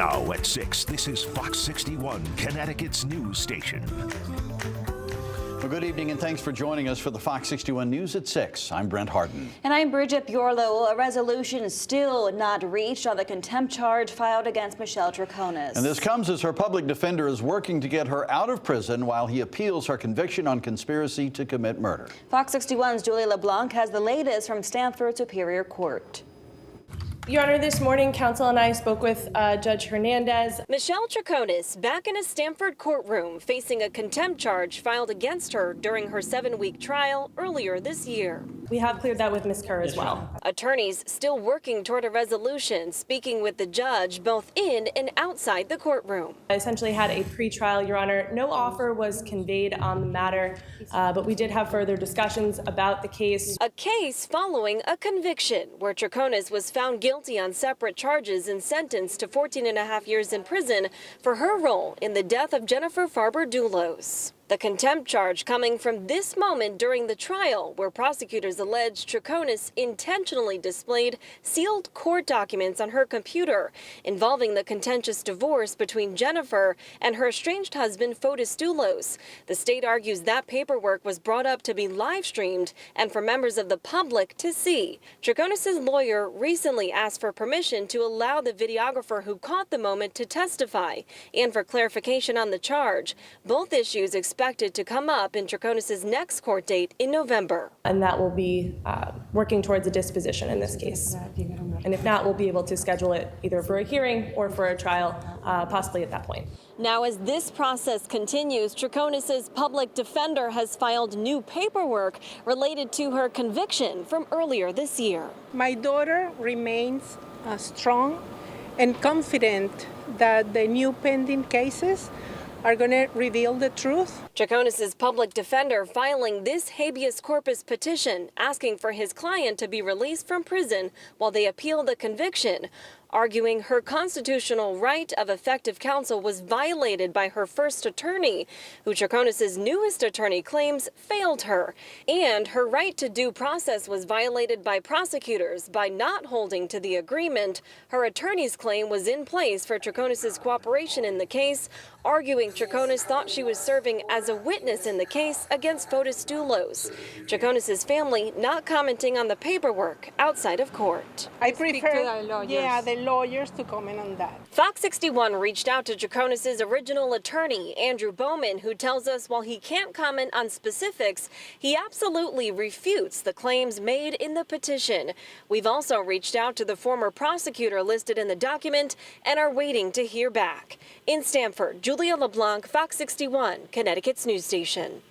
Now at 6, this is Fox 61, Connecticut's news station. Well, good evening and thanks for joining us for the Fox 61 News at 6. I'm Brent Harden. And I'm Bridget Bjorlo. A resolution is still not reached on the contempt charge filed against Michelle Tronis. And this comes as her public defender is working to get her out of prison while he appeals her conviction on conspiracy to commit murder. Fox 61's Julia LeBlanc has the latest from Stamford Superior Court. Your Honor, this morning, counsel and I spoke with Judge Hernandez. Michelle Tronis back in a Stamford courtroom facing a contempt charge filed against her during her 7-week trial earlier this year. We have cleared that with Ms. Kerr as well. Attorneys still working toward a resolution, speaking with the judge both in and outside the courtroom. I essentially had a pre-trial, Your Honor. No offer was conveyed on the matter, but we did have further discussions about the case. A case following a conviction where Tronis was found guilty on separate charges and sentenced to 14.5 years in prison for her role in the death of Jennifer Farber-Dulos. The contempt charge coming from this moment during the trial where prosecutors alleged Tronis intentionally displayed sealed court documents on her computer involving the contentious divorce between Jennifer and her estranged husband Fotis Dulos. The state argues that paperwork was brought up to be live streamed and for members of the public to see. Tronis's lawyer recently asked for permission to allow the videographer who caught the moment to testify and for clarification on the charge. Both issues expected to come up in Tronis's next court date in November. And that will be working towards a disposition in this case. And if not, we'll be able to schedule it either for a hearing or for a trial, possibly at that point. Now, as this process continues, Tronis's public defender has filed new paperwork related to her conviction from earlier this year. My daughter remains strong and confident that the new pending cases are going to reveal the truth. Tronis's public defender filing this habeas corpus petition asking for his client to be released from prison while they appeal the conviction, arguing her constitutional right of effective counsel was violated by her first attorney, who Tronis's newest attorney claims failed her, and her right to due process was violated by prosecutors by not holding to the agreement her attorney's claim was in place for Tronis's cooperation in the case, arguing Tronis thought she was serving as a witness in the case against Fotis Dulos. Tronis's family not commenting on the paperwork outside of court. I prefer the lawyers to comment on that. Fox 61 reached out to Tronis's original attorney, Andrew Bowman, who tells us while he can't comment on specifics, he absolutely refutes the claims made in the petition. We've also reached out to the former prosecutor listed in the document and are waiting to hear back. In Stamford, Julia LeBlanc, Fox 61, Connecticut's news station.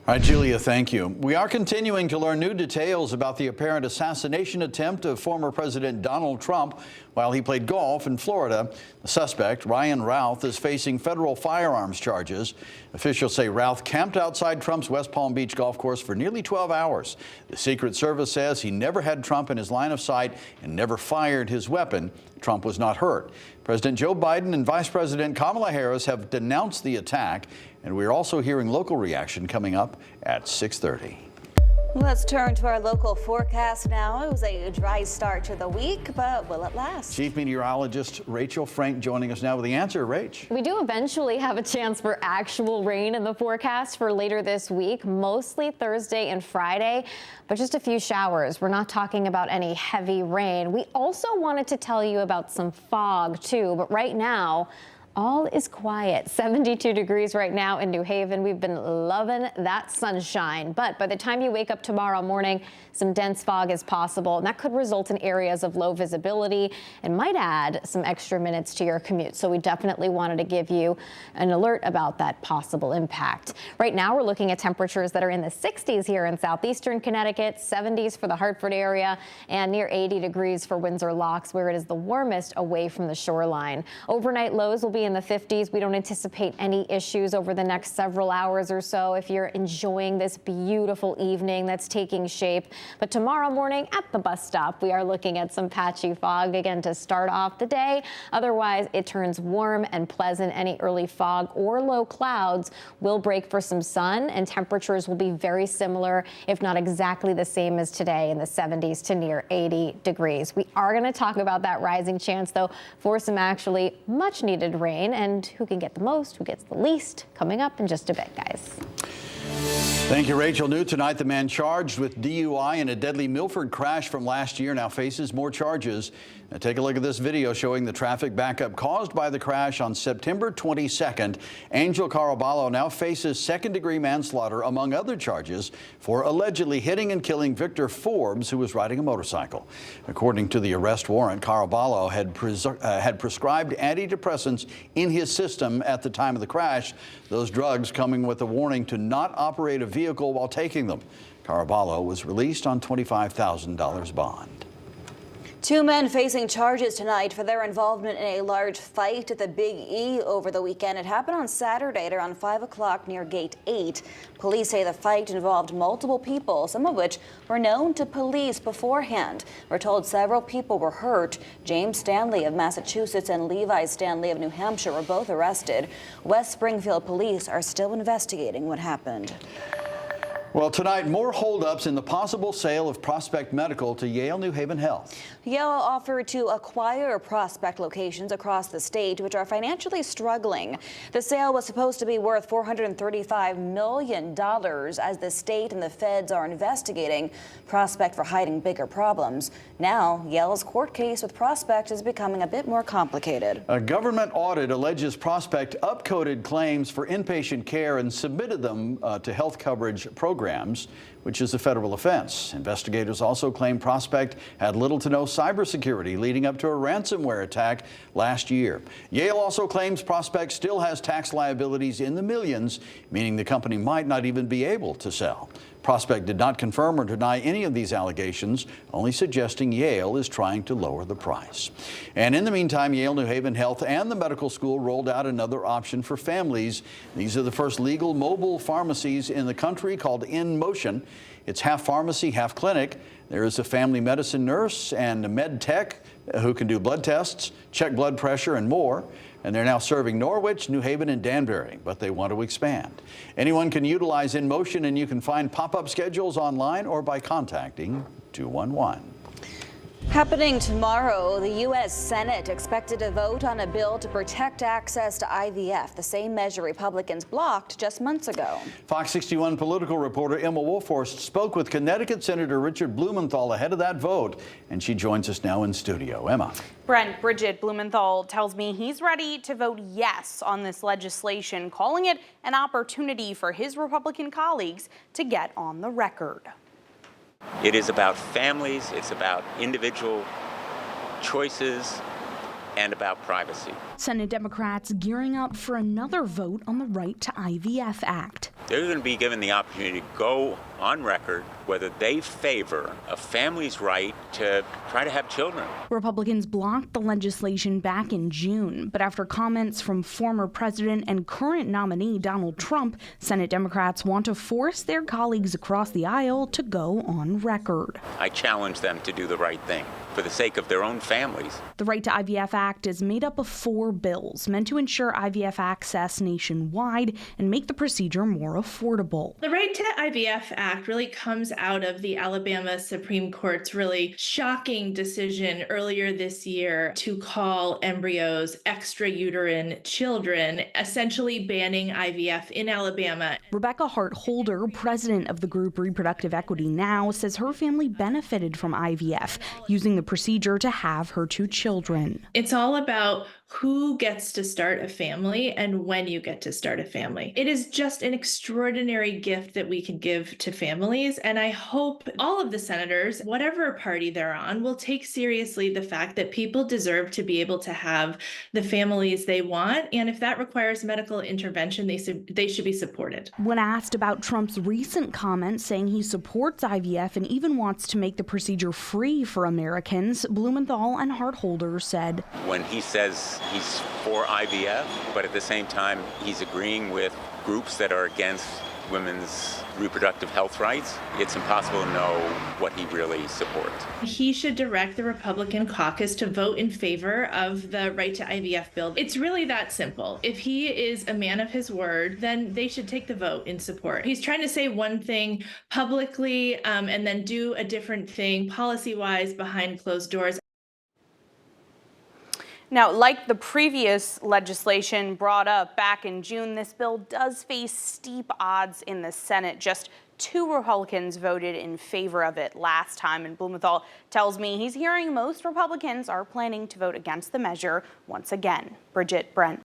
All right, Julia, thank you. We are continuing to learn new details about the apparent assassination attempt of former President Donald Trump while he played golf in Florida. The suspect, Ryan Routh, is facing federal firearms charges. Officials say Routh camped outside Trump's West Palm Beach golf course for nearly 12 hours. The Secret Service says he never had Trump in his line of sight and never fired his weapon. Trump was not hurt. President Joe Biden and Vice President Kamala Harris have denounced the attack, and we're also hearing local reaction coming up at 6:30. Let's turn to our local forecast now. It was a dry start to the week, but will it last? Chief Meteorologist Rachel Frank joining us now with the answer. Rach. We do eventually have a chance for actual rain in the forecast for later this week, mostly Thursday and Friday, but just a few showers. We're not talking about any heavy rain. We also wanted to tell you about some fog too, but right now, all is quiet. 72 degrees right now in New Haven. We've been loving that sunshine. But by the time you wake up tomorrow morning, some dense fog is possible, and that could result in areas of low visibility and might add some extra minutes to your commute. So we definitely wanted to give you an alert about that possible impact. Right now, we're looking at temperatures that are in the 60s here in southeastern Connecticut, 70s for the Hartford area, and near 80 degrees for Windsor Locks, where it is the warmest away from the shoreline. Overnight lows will be in in the 50s. We don't anticipate any issues over the next several hours or so if you're enjoying this beautiful evening that's taking shape. But tomorrow morning at the bus stop, we are looking at some patchy fog again to start off the day. Otherwise, it turns warm and pleasant. Any early fog or low clouds will break for some sun, and temperatures will be very similar, if not exactly the same as today, in the 70s to near 80 degrees. We are going to talk about that rising chance, though, for some actually much needed rain, and who can get the most, who gets the least, coming up in just a bit, guys. Thank you, Rachel. New tonight, the man charged with DUI in a deadly Milford crash from last year now faces more charges. Now take a look at this video showing the traffic backup caused by the crash on September 22nd. Angel Caraballo now faces second-degree manslaughter, among other charges, for allegedly hitting and killing Victor Forbes, who was riding a motorcycle. According to the arrest warrant, Caraballo had prescribed antidepressants in his system at the time of the crash, those drugs coming with a warning to not operate a vehicle while taking them. Caraballo was released on $25,000 bond. Two men facing charges tonight for their involvement in a large fight at the Big E over the weekend. It happened on Saturday at around 5 o'clock near Gate 8. Police say the fight involved multiple people, some of which were known to police beforehand. We're told several people were hurt. James Stanley of Massachusetts and Levi Stanley of New Hampshire were both arrested. West Springfield police are still investigating what happened. Well, tonight, more holdups in the possible sale of Prospect Medical to Yale New Haven Health. Yale offered to acquire Prospect locations across the state, which are financially struggling. The sale was supposed to be worth $435 million as the state and the feds are investigating Prospect for hiding bigger problems. Now, Yale's court case with Prospect is becoming a bit more complicated. A government audit alleges Prospect upcoded claims for inpatient care and submitted them to health coverage programs, which is a federal offense. Investigators also claim Prospect had little to no cybersecurity leading up to a ransomware attack last year. Yale also claims Prospect still has tax liabilities in the millions, meaning the company might not even be able to sell. Prospect did not confirm or deny any of these allegations, only suggesting Yale is trying to lower the price. And in the meantime, Yale New Haven Health and the medical school rolled out another option for families. These are the first legal mobile pharmacies in the country, called In Motion. It's half pharmacy, half clinic. There is a family medicine nurse and a med tech who can do blood tests, check blood pressure, and more. And they're now serving Norwich, New Haven, and Danbury, but they want to expand. Anyone can utilize In Motion, and you can find pop-up schedules online or by contacting 211. Happening tomorrow, the U.S. Senate expected to vote on a bill to protect access to IVF, the same measure Republicans blocked just months ago. Fox 61 political reporter Emma Wolforst spoke with Connecticut Senator Richard Blumenthal ahead of that vote, and she joins us now in studio. Emma. Brent, Bridget Blumenthal tells me he's ready to vote yes on this legislation, calling it an opportunity for his Republican colleagues to get on the record. It is about families, it's about individual choices, and about privacy. Senate Democrats gearing up for another vote on the Right to IVF Act. They're going to be given the opportunity to go on record whether they favor a family's right to try to have children. Republicans blocked the legislation back in June, but after comments from former president and current nominee Donald Trump, Senate Democrats want to force their colleagues across the aisle to go on record. I challenge them to do the right thing for the sake of their own families. The Right to IVF Act is made up of 4 bills meant to ensure IVF access nationwide and make the procedure more affordable. The Right to IVF Act really comes out of the Alabama Supreme Court's really shocking decision earlier this year to call embryos extrauterine children, essentially banning IVF in Alabama. Rebecca Hart-Holder, president of the group Reproductive Equity Now, says her family benefited from IVF, using the procedure to have her 2 children. It's all about who gets to start a family and when you get to start a family. It is just an extraordinary gift that we can give to families, and I hope all of the senators, whatever party they're on, will take seriously the fact that people deserve to be able to have the families they want, and if that requires medical intervention, they should be supported. When asked about Trump's recent comments saying he supports IVF and even wants to make the procedure free for Americans, Blumenthal and Hart-Holder said, When he says He's for IVF, but at the same time, he's agreeing with groups that are against women's reproductive health rights. It's impossible to know what he really supports. He should direct the Republican caucus to vote in favor of the right to IVF bill. It's really that simple. If he is a man of his word, then they should take the vote in support. He's trying to say one thing publicly and then do a different thing policy-wise behind closed doors. Now, like the previous legislation brought up back in June, this bill does face steep odds in the Senate. Just 2 Republicans voted in favor of it last time, and Blumenthal tells me he's hearing most Republicans are planning to vote against the measure once again. Bridget, Brent.